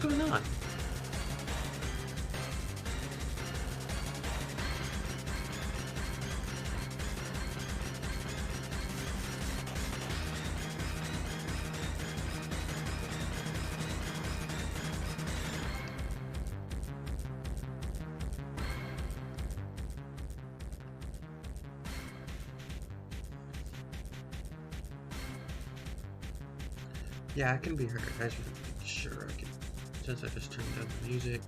going on? Yeah, I can be heard. I just want to make sure I can, since I just turned down the music.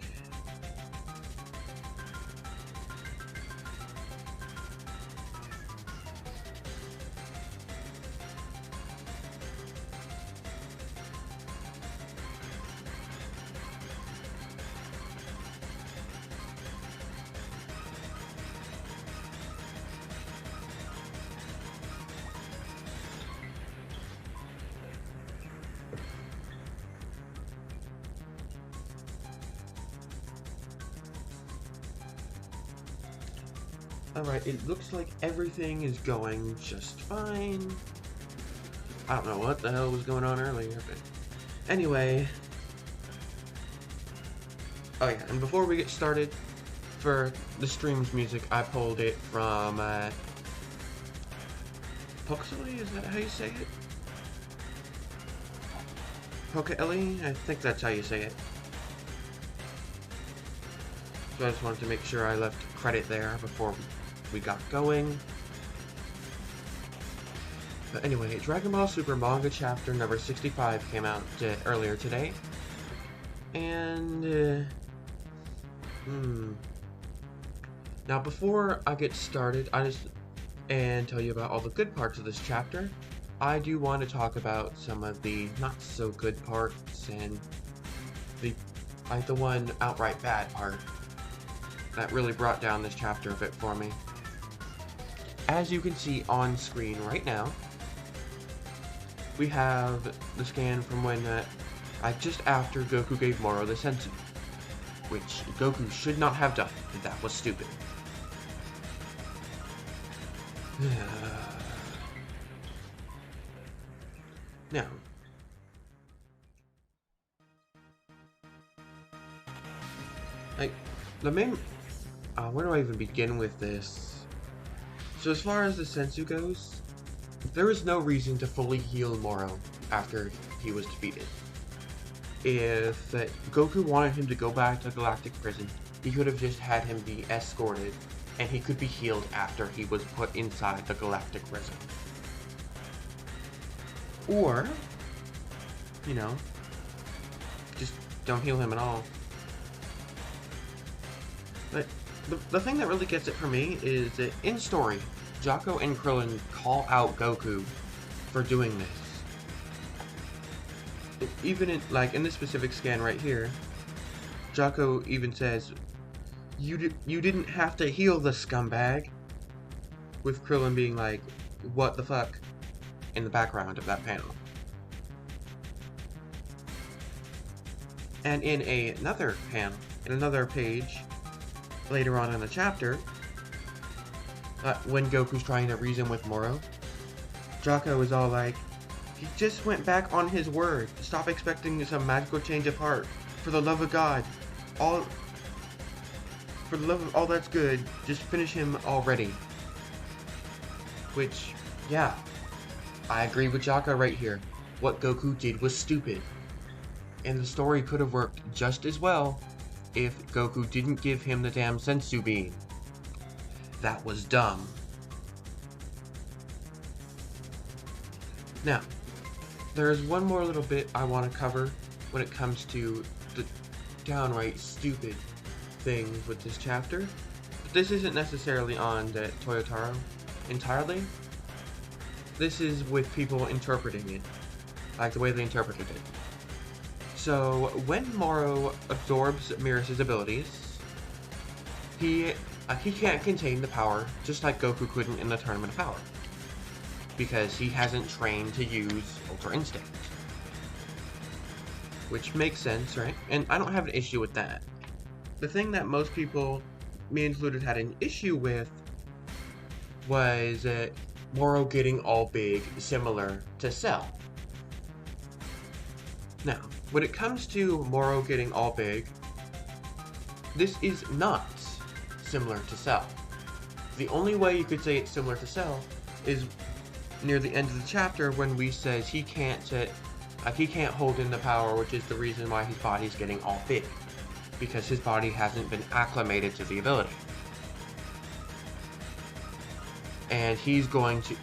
Alright, it looks like everything is going just fine. I don't know what the hell was going on earlier, but anyway. Oh yeah, and before we get started, for the stream's music, I pulled it from, Pokesily, is that how you say it? Pokeeli? I think that's how you say it. So I just wanted to make sure I left credit there before we got going. But anyway, Dragon Ball Super Manga Chapter number 65 came out earlier today. And, now before I get started, and tell you about all the good parts of this chapter, I do want to talk about some of the not so good parts and the one outright bad part that really brought down this chapter a bit for me. As you can see on screen right now, we have the scan from when, just after Goku gave Moro the senzu, which Goku should not have done. That was stupid. Now, the main, where do I even begin with this? So as far as the senzu goes, there is no reason to fully heal Moro after he was defeated. If Goku wanted him to go back to Galactic Prison, he could have just had him be escorted, and he could be healed after he was put inside the Galactic Prison. Or, you know, just don't heal him at all. But the thing that really gets it for me is that in story, Jocko and Krillin call out Goku for doing this. Even in, in this specific scan right here, Jocko even says, you didn't have to heal the scumbag, with Krillin being like, what the fuck, in the background of that panel. And in another panel, in another page, later on in the chapter, when Goku's trying to reason with Moro, Jocko is all like, he just went back on his word. Stop expecting some magical change of heart. For the love of God, for the love of all that's good, just finish him already. Which, yeah, I agree with Jocko right here. What Goku did was stupid. And the story could have worked just as well if Goku didn't give him the damn senzu bean. That was dumb. Now, there is one more little bit I want to cover when it comes to the downright stupid things with this chapter. But this isn't necessarily on the Toyotaro entirely. This is with people interpreting it, like the way they interpreted it. So, when Moro absorbs Miras's abilities, he can't contain the power, just like Goku couldn't in the Tournament of Power, because he hasn't trained to use Ultra Instinct. Which makes sense, right? And I don't have an issue with that. The thing that most people, me included, had an issue with was Moro getting all big, similar to Cell. Now, when it comes to Moro getting all big, this is not similar to Cell. The only way you could say it's similar to Cell is near the end of the chapter when we says he can't hold in the power, which is the reason why his body's getting all big, because his body hasn't been acclimated to the ability. And he's going to,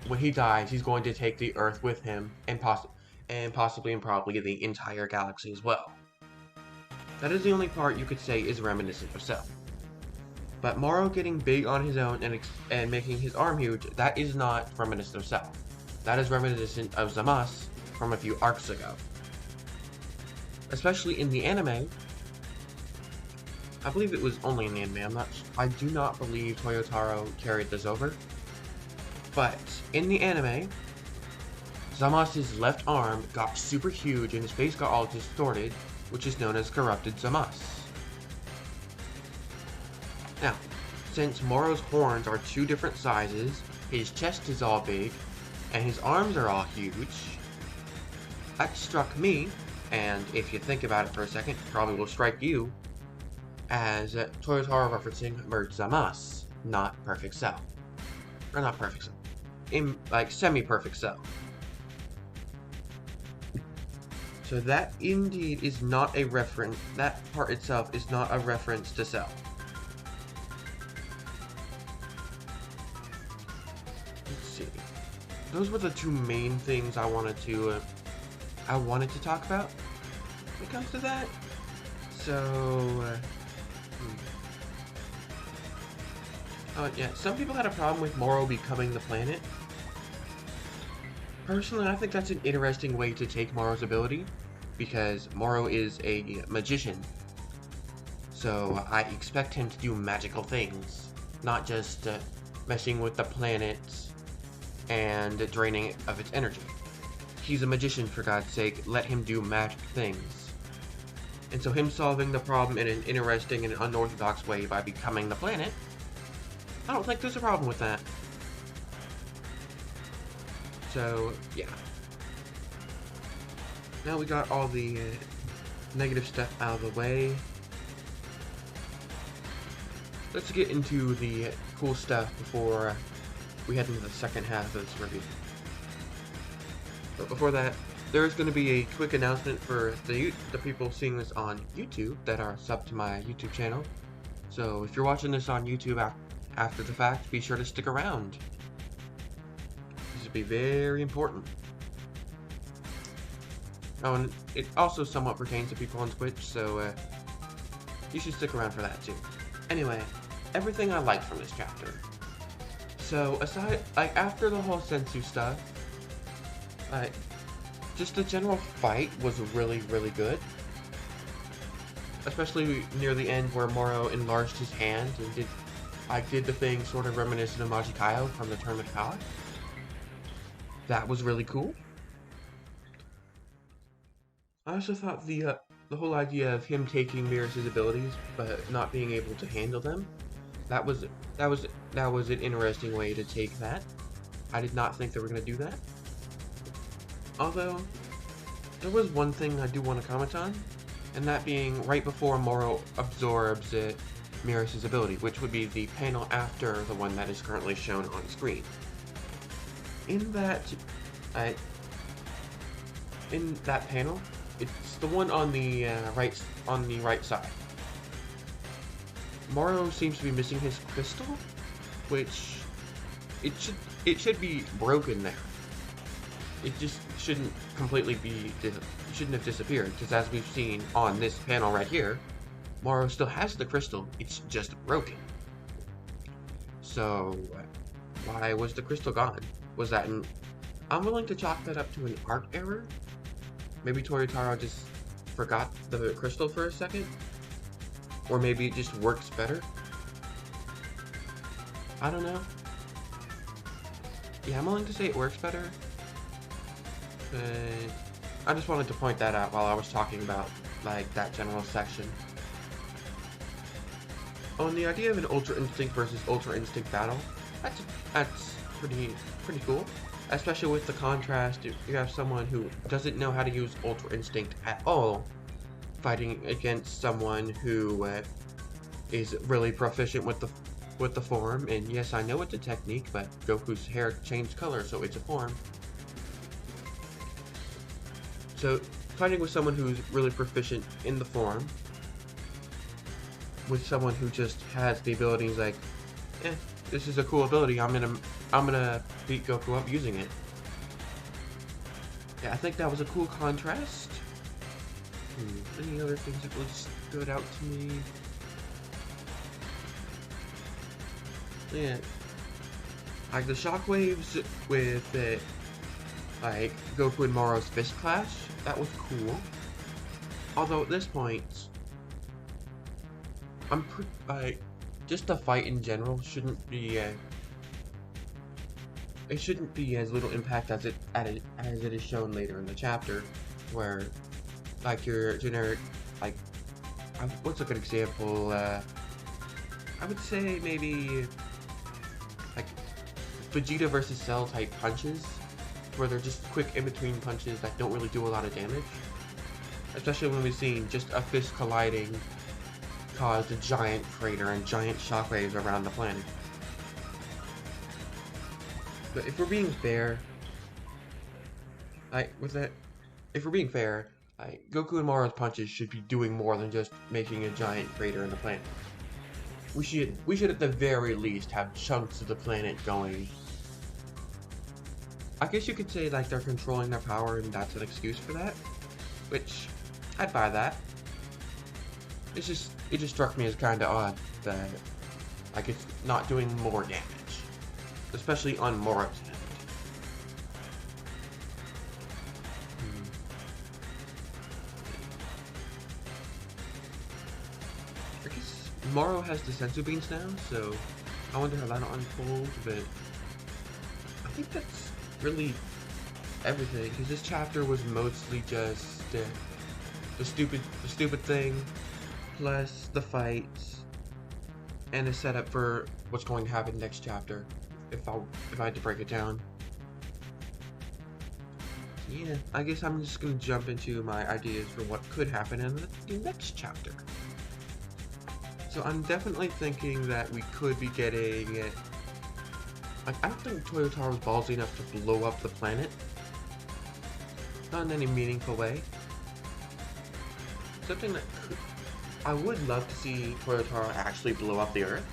when he dies, he's going to take the Earth with him, and possibly and probably the entire galaxy as well. That is the only part you could say is reminiscent of Cell. But Moro getting big on his own and making his arm huge, that is not reminiscent of Cell. That is reminiscent of Zamasu from a few arcs ago. Especially in the anime, I believe it was only in the anime, I do not believe Toyotaro carried this over. But in the anime, Zamasu's left arm got super huge and his face got all distorted, which is known as corrupted Zamasu. Now, since Moro's horns are two different sizes, his chest is all big, and his arms are all huge, that struck me, and if you think about it for a second, it probably will strike you, as Toyotaro referencing Merge Zamasu, not Perfect Cell. Or not Perfect Cell. Like, semi-perfect Cell. So that indeed is not a reference, that part itself is not a reference to Cell. Let's see. Those were the two main things I wanted to talk about when it comes to that. So, yeah, some people had a problem with Moro becoming the planet. Personally, I think that's an interesting way to take Moro's ability, because Moro is a magician. So I expect him to do magical things, not just messing with the planet and draining it of its energy. He's a magician, for God's sake, let him do magic things. And so him solving the problem in an interesting and unorthodox way by becoming the planet, I don't think there's a problem with that. So, yeah. Now we got all the negative stuff out of the way. Let's get into the cool stuff before we head into the second half of this review. But before that, there's going to be a quick announcement for the people seeing this on YouTube that are subbed to my YouTube channel. So if you're watching this on YouTube after the fact, be sure to stick around. This will be very important. Oh, and it also somewhat pertains to people on Twitch, so you should stick around for that too. Anyway, everything I liked from this chapter. So aside, after the whole Sensu stuff, just the general fight was really, really good. Especially near the end where Moro enlarged his hand and did the thing sort of reminiscent of Majikayo from the Tournament of Power. That was really cool. I also thought the whole idea of him taking Miras's abilities but not being able to handle them, that was an interesting way to take that. I did not think they were going to do that. Although, there was one thing I do want to comment on, and that being right before Moro absorbs Miras's ability, which would be the panel after the one that is currently shown on screen. In that panel, it's the one on the right side. Moro seems to be missing his crystal, which it should be broken there. It just shouldn't completely shouldn't have disappeared, because as we've seen on this panel right here, Moro still has the crystal, it's just broken. So, why was the crystal gone? Was that I'm willing to chalk that up to an arc error. Maybe Toyotaro just forgot the crystal for a second. Or maybe it just works better. I don't know. Yeah, I'm willing to say it works better. I just wanted to point that out while I was talking about, that general section. On the idea of an Ultra Instinct versus Ultra Instinct battle, that's pretty cool. Especially with the contrast, you have someone who doesn't know how to use Ultra Instinct at all, fighting against someone who is really proficient with the form. And yes, I know it's a technique, but Goku's hair changed color, so it's a form. So fighting with someone who's really proficient in the form, with someone who just has the abilities like, this is a cool ability. I'm gonna beat Goku up using it. Yeah, I think that was a cool contrast. Any other things that really stood out to me? Yeah, like the shockwaves with it, like Goku and Moro's fist clash. That was cool. Although at this point, like just the fight in general shouldn't be. It shouldn't be as little impact as it is shown later in the chapter, where like your generic like what's a good example? I would say maybe like Vegeta versus Cell type punches, where they're just quick in between punches that don't really do a lot of damage. Especially when we've seen just a fist colliding caused a giant crater and giant shockwaves around the planet. But if we're being fair, Goku and Moro's punches should be doing more than just making a giant crater in the planet. We should at the very least have chunks of the planet going. I guess you could say like they're controlling their power and that's an excuse for that, which I'd buy that. It just struck me as kind of odd that like it's not doing more damage, especially on Moro's end. I guess Moro has the sensu beans now, so I wonder how that'll unfold, but I think that's really everything, because this chapter was mostly just the stupid thing, plus the fights, and the setup for what's going to happen next chapter, if I had to break it down. Yeah, I guess I'm just gonna jump into my ideas for what could happen in the next chapter. So I'm definitely thinking that we could be getting like, I don't think Toyotaro's ballsy enough to blow up the planet. Not in any meaningful way. Something that I would love to see Toyotaro actually blow up the Earth.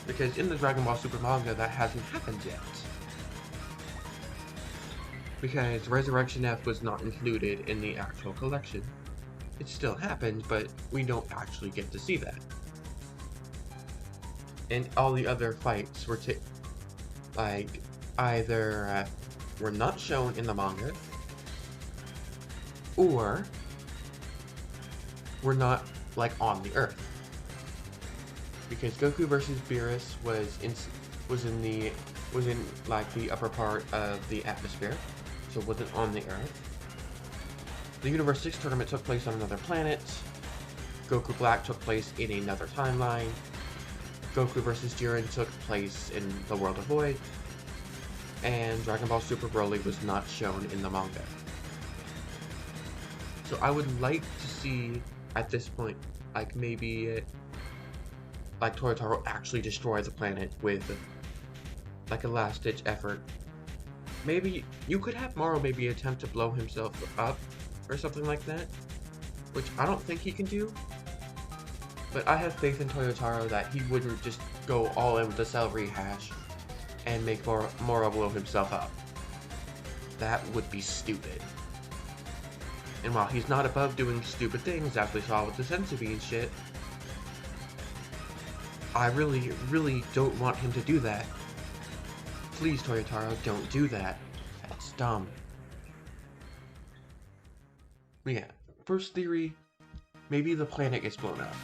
Because in the Dragon Ball Super manga, that hasn't happened yet. Because Resurrection F was not included in the actual collection. It still happened, but we don't actually get to see that. And all the other fights were like either were not shown in the manga, or were not like on the Earth. Because Goku versus Beerus was in like the upper part of the atmosphere, so it wasn't on the Earth. The Universe 6 tournament took place on another planet. Goku Black took place in another timeline. Goku vs. Jiren took place in the World of Void. And Dragon Ball Super Broly was not shown in the manga. So I would like to see, at this point, like maybe like Toyotaro actually destroy the planet with like a last-ditch effort. Maybe you could have Moro maybe attempt to blow himself up or something like that, which I don't think he can do. But I have faith in Toyotaro that he wouldn't just go all in with the cell rehash and make Moro blow himself up. That would be stupid. And while he's not above doing stupid things, as we saw with the sensu bean shit, I really, really don't want him to do that. Please, Toyotaro, don't do that. That's dumb. But yeah, first theory, maybe the planet gets blown up.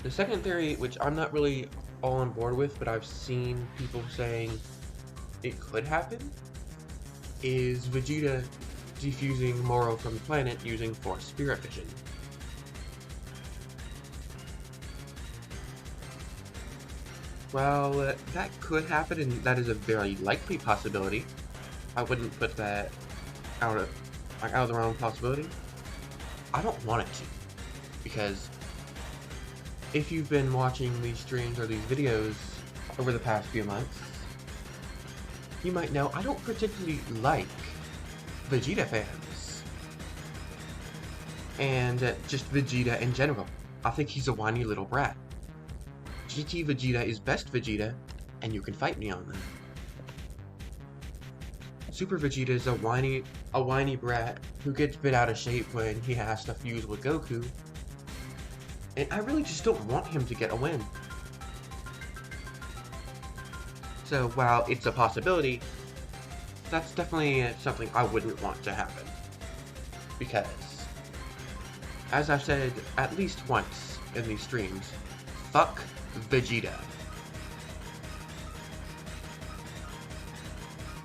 The second theory, which I'm not really all on board with, but I've seen people saying it could happen, is Vegeta defusing Moro from the planet using Force Spirit Vision. Well, that could happen, and that is a very likely possibility. I wouldn't put that out of the realm of possibility. I don't want it to, because if you've been watching these streams or these videos over the past few months, you might know I don't particularly like Vegeta fans. And just Vegeta in general. I think he's a whiny little brat. GT Vegeta is best Vegeta, and you can fight me on that. Super Vegeta is a whiny brat who gets bit out of shape when he has to fuse with Goku. And I really just don't want him to get a win. So while it's a possibility, that's definitely something I wouldn't want to happen. Because, as I've said at least once in these streams, fuck Vegeta.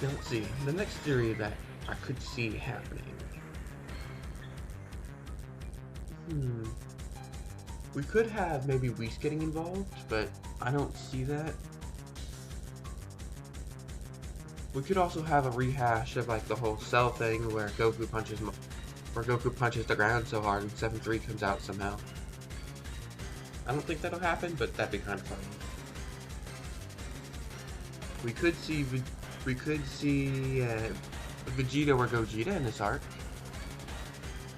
Now let's see, the next theory that I could see happening. We could have maybe Whis getting involved, but I don't see that. We could also have a rehash of like the whole Cell thing where Goku punches the ground so hard and 7-3 comes out somehow. I don't think that'll happen, but that'd be kind of funny. We could see Vegeta or Gogeta in this arc.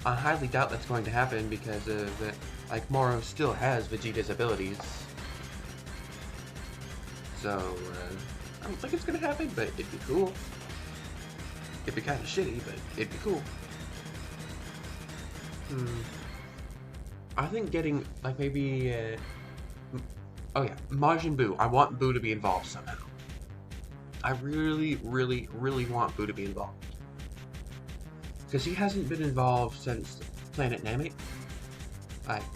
I highly doubt that's going to happen because like Moro still has Vegeta's abilities. So I don't think it's gonna happen, but it'd be cool. It'd be kind of shitty, but it'd be cool. I think getting like maybe oh yeah, Majin Buu. I want Buu to be involved somehow. I really want Buu to be involved. Because he hasn't been involved since Planet Namek.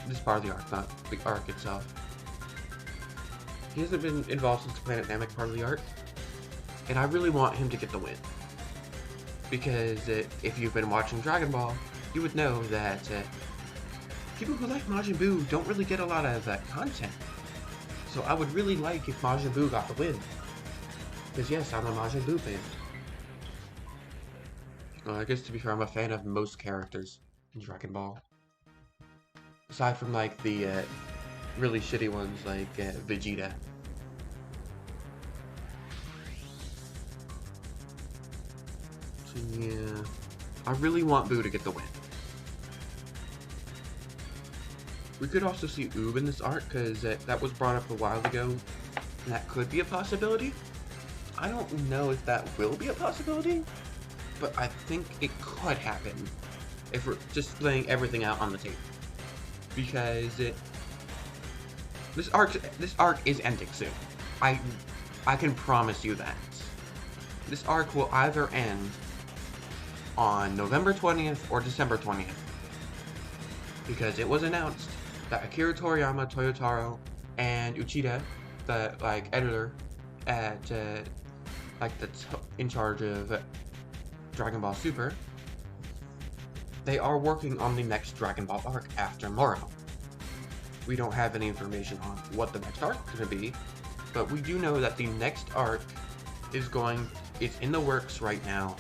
This part of the arc, not the arc itself. He hasn't been involved since the Planet Namek part of the arc. And I really want him to get the win. Because if you've been watching Dragon Ball, you would know that people who like Majin Buu don't really get a lot of content. So I would really like if Majin Buu got the win. Because yes, I'm a Majin Buu fan. Well, I guess to be fair, I'm a fan of most characters in Dragon Ball. Aside from like the really shitty ones like Vegeta. So yeah, I really want Buu to get the win. We could also see Oob in this arc, because that was brought up a while ago, and that could be a possibility. I don't know if that will be a possibility, but I think it could happen if we're just laying everything out on the table. Because this arc is ending soon. I can promise you that. This arc will either end on November 20th or December 20th. Because it was announced that Akira Toriyama, Toyotaro, and Uchida, the editor at that's in charge of Dragon Ball Super, they are working on the next Dragon Ball arc after Moro. We don't have any information on what the next arc is going to be, but we do know that the next arc is in the works right now,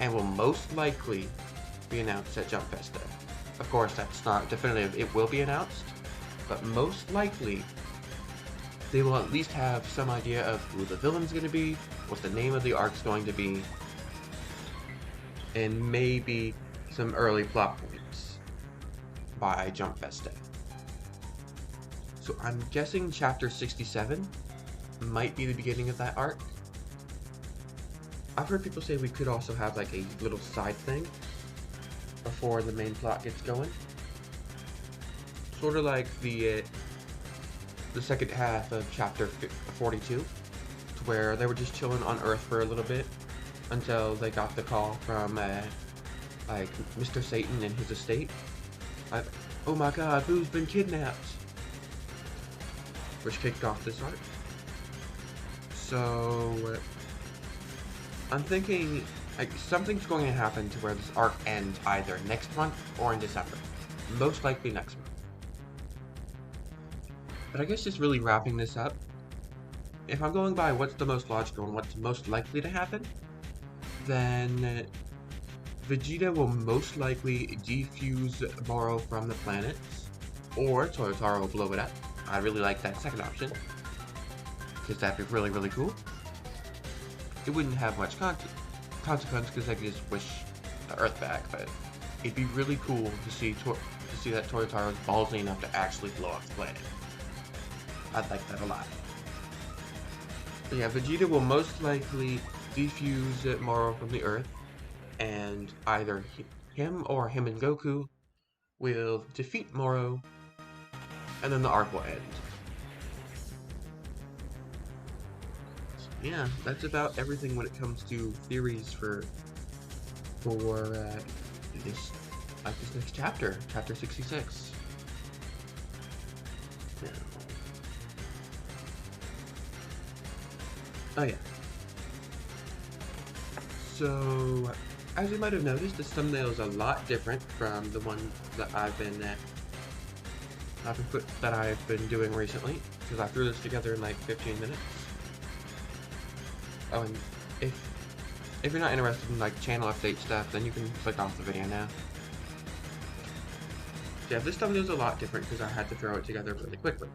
and will most likely be announced at Jump Festa. Of course, that's not definitive. It will be announced, but most likely they will at least have some idea of who the villain's going to be, what the name of the arc's going to be, and maybe some early plot points by Jump Festa. So I'm guessing Chapter 67 might be the beginning of that arc. I've heard people say we could also have like a little side thing before the main plot gets going. Sort of like the second half of Chapter 42, where they were just chilling on Earth for a little bit until they got the call from like Mr. Satan and his estate. Like, oh my god, Boo's been kidnapped! Which kicked off this arc. So I'm thinking like something's going to happen to where this arc ends either next month or in December. Most likely next month. But I guess just really wrapping this up, if I'm going by what's the most logical and what's most likely to happen, then Vegeta will most likely defuse Moro from the planets, or Toyotaro will blow it up. I really like that second option, because that'd be really, really cool. It wouldn't have much consequence, because I could just wish the Earth back, but it'd be really cool to see that Toyotaro's ballsy enough to actually blow up the planet. I'd like that a lot. But yeah, Vegeta will most likely defuse Moro from the Earth, and either him and Goku will defeat Moro, and then the arc will end. So yeah, that's about everything when it comes to theories for this next chapter, chapter 66. Yeah. Oh yeah. So, as you might have noticed, this thumbnail is a lot different from the one that I've been doing recently, because I threw this together in like 15 minutes. Oh, and if you're not interested in like channel update stuff, then you can click off the video now. So yeah, this thumbnail is a lot different because I had to throw it together really quickly.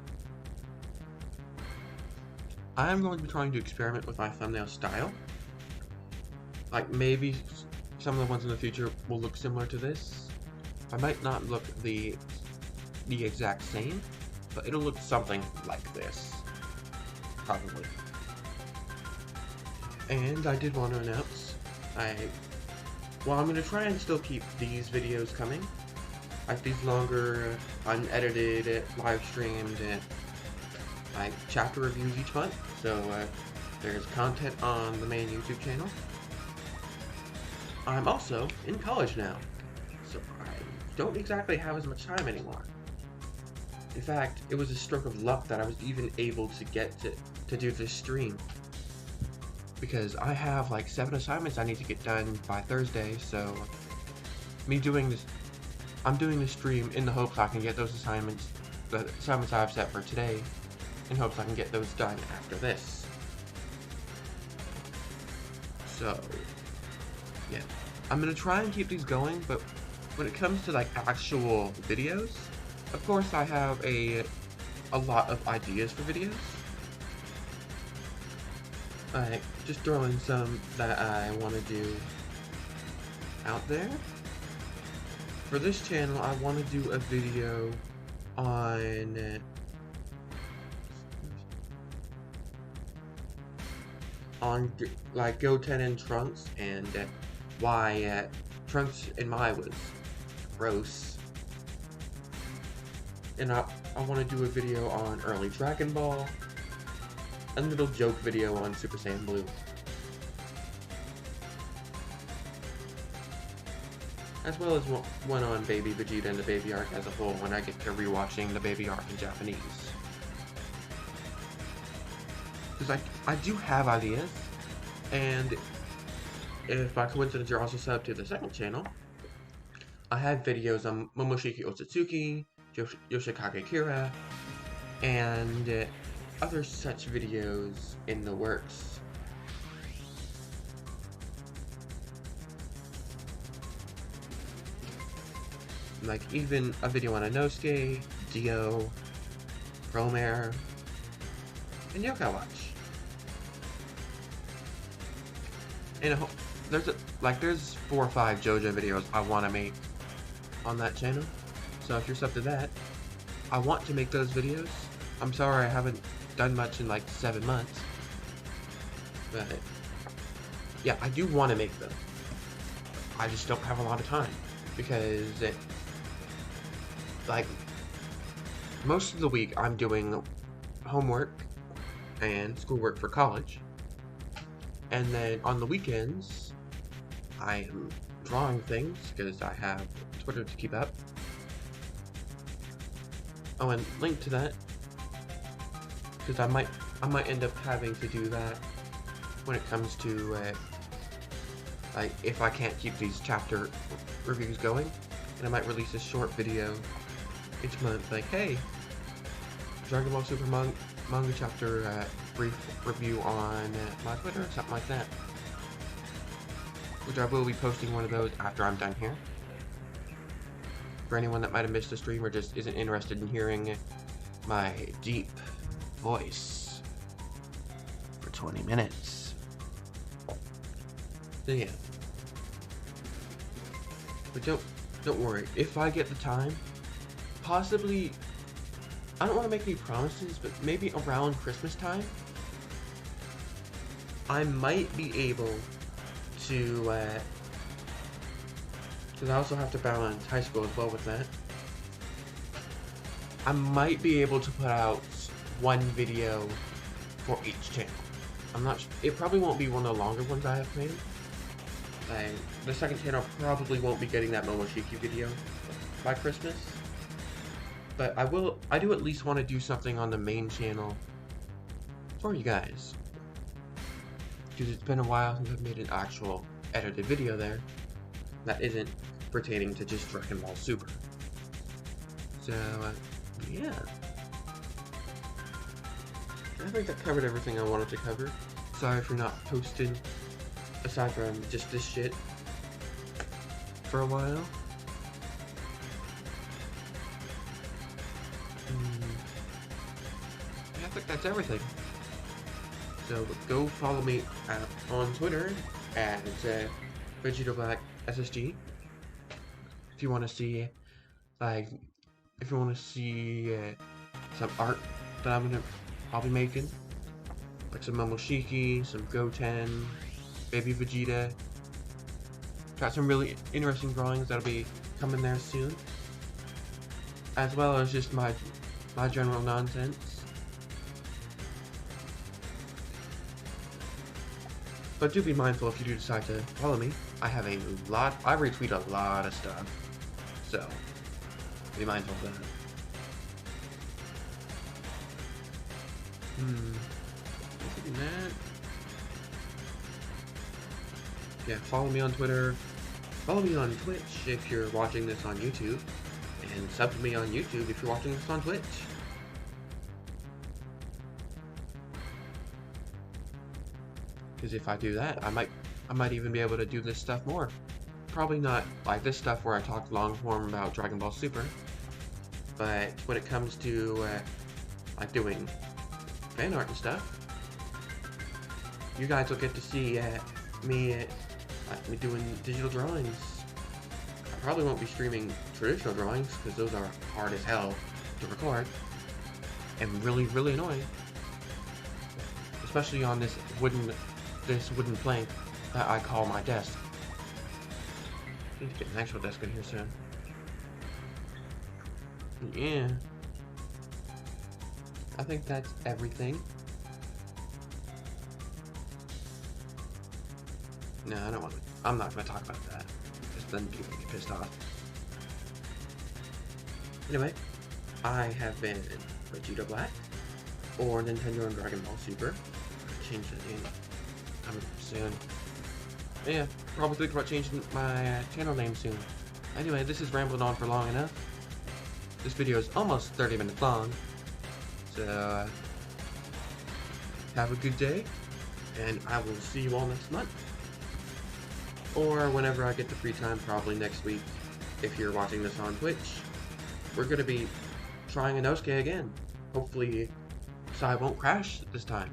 I'm going to be trying to experiment with my thumbnail style. Like, maybe some of the ones in the future will look similar to this. I might not look the exact same, but it'll look something like this. Probably. And I did want to announce, I'm going to try and still keep these videos coming. Like these longer, unedited, live-streamed, like chapter reviews each month. So there's content on the main YouTube channel. I'm also in college now, so I don't exactly have as much time anymore. In fact, it was a stroke of luck that I was even able to get to do this stream. Because I have like 7 assignments I need to get done by Thursday, so I'm doing this stream in the hopes I can get those assignments, the assignments I have set for today, in hopes I can get those done after this. So, yeah. I'm gonna try and keep these going, but when it comes to like actual videos, of course I have a lot of ideas for videos. Just throwing some that I want to do out there. For this channel, I want to do a video on like Goten and Trunks, and why Trunks in Mai was gross. And I want to do a video on early Dragon Ball, a little joke video on Super Saiyan Blue. As well as one on Baby Vegeta and the Baby Arc as a whole when I get to rewatching the Baby Arc in Japanese. Because I do have ideas, and if by coincidence you're also subbed to the second channel, I have videos on Momoshiki Otsutsuki, Yoshikage Kira, and other such videos in the works. Like even a video on Inosuke, Dio, Promare, and Yokai Watch. And there's 4 or 5 JoJo videos I want to make on that channel. So if you're sub to that, I want to make those videos. I'm sorry I haven't done much in like 7 months, but yeah, I do want to make them. I just don't have a lot of time because like most of the week I'm doing homework and schoolwork for college, and then on the weekends I am drawing things because I have Twitter to keep up. Oh, and link to that, because I might end up having to do that when it comes to like if I can't keep these chapter reviews going, and I might release a short video each month like, hey, Dragon Ball Super manga chapter brief review on my Twitter or something like that. Which I will be posting one of those after I'm done here. For anyone that might have missed the stream or just isn't interested in hearing my deep voice for 20 minutes. So yeah. But don't worry, if I get the time, possibly, I don't want to make any promises, but maybe around Christmas time, I might be able to, because I also have to balance high school as well with that, I might be able to put out one video for each channel. I'm not sure, it probably won't be one of the longer ones I have made. The second channel probably won't be getting that Momoshiki video by Christmas. But I do at least want to do something on the main channel for you guys. Because it's been a while since I've made an actual edited video there that isn't pertaining to just Dragon Ball Super. So, yeah. I think that covered everything I wanted to cover. Sorry for not posting, aside from just this shit, for a while. I think that's everything. So go follow me on Twitter at Vegeta Black SSG. If you want to see, some art that I'll be making, like some Momoshiki, some Goten, Baby Vegeta. Got some really interesting drawings that'll be coming there soon, as well as just my general nonsense. But do be mindful if you do decide to follow me. I retweet a lot of stuff, so be mindful of that. Other than that, yeah, follow me on Twitter, follow me on Twitch if you're watching this on YouTube, and sub to me on YouTube if you're watching this on Twitch. Because if I do that, I might even be able to do this stuff more. Probably not like this stuff where I talk long form about Dragon Ball Super, but when it comes to like doing fan art and stuff, you guys will get to see me doing digital drawings. I probably won't be streaming traditional drawings because those are hard as hell to record and really, really annoying, especially on this wooden plank that I call my desk. I need to get an actual desk in here soon. Yeah. I think that's everything. No, I'm not gonna talk about that, because then people get pissed off. Anyway, I have been Vegeta Black, or Nintendo and Dragon Ball Super. I'll change the name coming soon. Yeah, probably think about changing my channel name soon. Anyway, this is rambling on for long enough. This video is almost 30 minutes long. So, have a good day, and I will see you all next month. Or whenever I get the free time, probably next week, if you're watching this on Twitch. We're going to be trying a Inosuke again. Hopefully, Sai won't crash this time.